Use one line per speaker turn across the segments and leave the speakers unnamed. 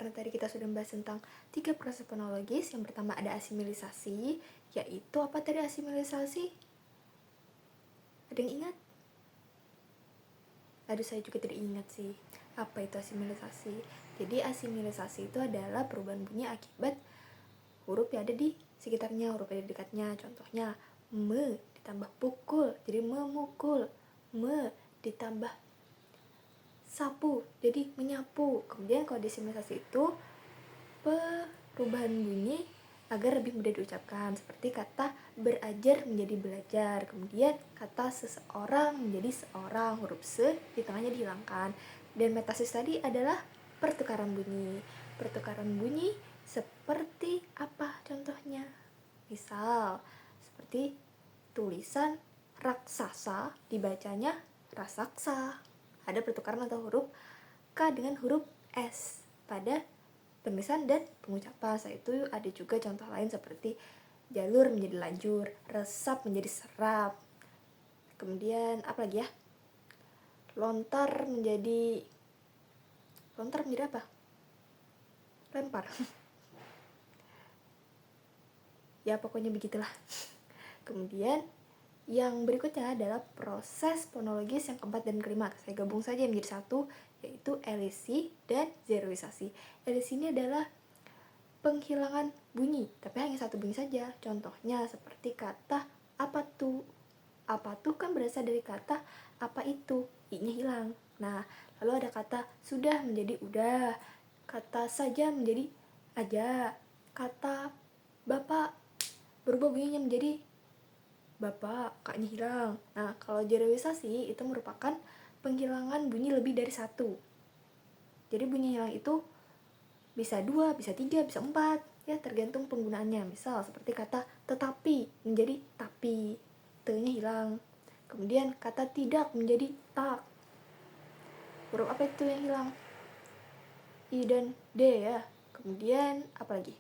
karena tadi kita sudah membahas tentang 3 proses fonologis. Yang pertama ada asimilisasi, yaitu apa tadi asimilisasi? Ada yang ingat? Aduh, saya juga tidak ingat sih. Apa itu asimilisasi? Jadi asimilisasi itu adalah perubahan bunyi akibat huruf yang ada di sekitarnya, huruf yang ada di dekatnya. Contohnya, me ditambah pukul, jadi memukul. Me ditambah sapu, jadi menyapu. Kemudian kalau asimilisasi itu perubahan bunyi agar lebih mudah diucapkan, seperti kata berajar menjadi belajar. Kemudian kata seseorang menjadi seorang, huruf se di tengahnya dihilangkan. Dan metasis tadi adalah pertukaran bunyi. Pertukaran bunyi seperti apa contohnya? Misal seperti tulisan raksasa dibacanya rasaksa. Ada pertukaran atau huruf K dengan huruf S pada penulisan dan pengucapan. Setelah itu ada juga contoh lain seperti jalur menjadi lajur, resap menjadi serap. Kemudian apa lagi ya? Lontar menjadi apa? Lempar. Ya pokoknya begitulah. Kemudian yang berikutnya adalah proses fonologis yang keempat dan kelima. Saya gabung saja menjadi satu, yaitu elisi dan zeroisasi. Elisi ini adalah penghilangan bunyi, tapi hanya satu bunyi saja. Contohnya seperti kata apa tuh. Apa tuh kan berasal dari kata apa itu, i-nya hilang. Nah, lalu ada kata sudah menjadi udah, kata saja menjadi aja, kata bapak berubah bunyinya menjadi bapak, kaknya hilang. Nah, kalau zeroisasi itu merupakan penghilangan bunyi lebih dari satu. Jadi bunyi hilang itu bisa 2, bisa 3, bisa 4, ya tergantung penggunaannya. Misal seperti kata tetapi menjadi tapi, te-nya hilang. Kemudian kata tidak menjadi tak. Huruf apa itu yang hilang? I dan D ya. Kemudian apa lagi?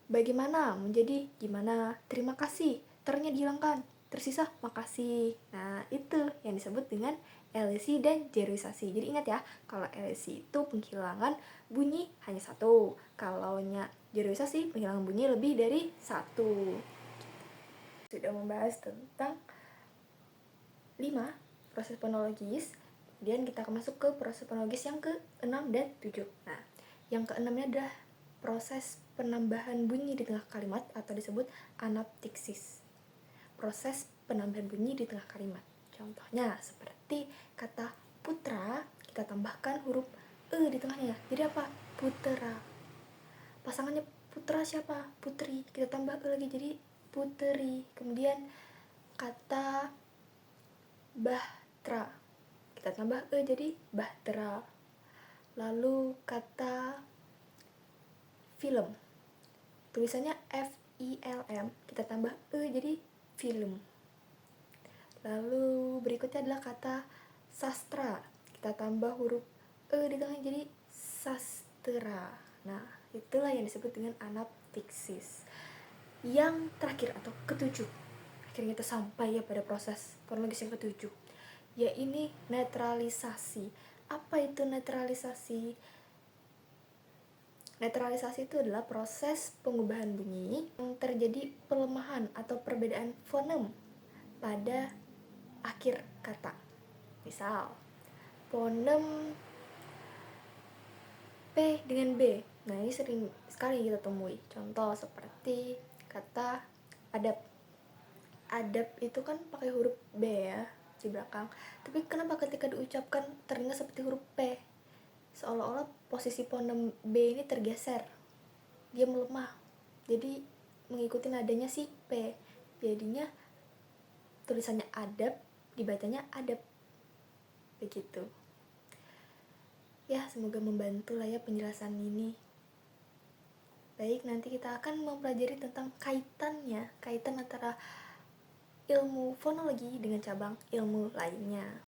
Bagaimana menjadi gimana. Terima kasih, ternya dihilangkan, tersisa makasih. Nah, itu yang disebut dengan elisi dan zeroisasi. Jadi ingat ya, kalau elisi itu penghilangan bunyi hanya satu, kalau zeroisasi penghilangan bunyi lebih dari satu. Sudah membahas tentang 5 proses fonologis. Kemudian kita akan masuk ke proses fonologis yang ke-6 dan 7. Nah, yang ke-6 ini adalah proses penambahan bunyi di tengah kalimat atau disebut anaptiksis. Proses penambahan bunyi di tengah kalimat. Contohnya seperti kata putra, kita tambahkan huruf e di tengahnya. Jadi apa? Putera. Pasangannya putra siapa? Putri. Kita tambah e lagi jadi puteri. Kemudian kata bahtera, kita tambah e jadi bahtera. Lalu kata film, tulisannya F-I-L-M, kita tambah e jadi film. Lalu berikutnya adalah kata sastra, kita tambah huruf e di tengahnya jadi sastera. Nah, itulah yang disebut dengan anaptiksis. Yang terakhir atau ketujuh, akhirnya kita sampai ya pada proses fonologis yang ketujuh, yaitu netralisasi. Apa itu netralisasi? Netralisasi itu adalah proses pengubahan bunyi yang terjadi pelemahan atau perbedaan fonem pada akhir kata. Misal, fonem P dengan B. Nah, ini sering sekali kita temui. Contoh seperti kata adab. Adab itu kan pakai huruf B ya di belakang. Tapi kenapa ketika diucapkan terdengar seperti huruf P? Seolah-olah posisi fonem B ini tergeser, dia melemah, jadi mengikuti nadanya si P, jadinya tulisannya adab dibacanya adab, begitu ya. Semoga membantu lah ya penjelasan ini. Baik, nanti kita akan mempelajari tentang kaitan antara ilmu fonologi dengan cabang ilmu lainnya.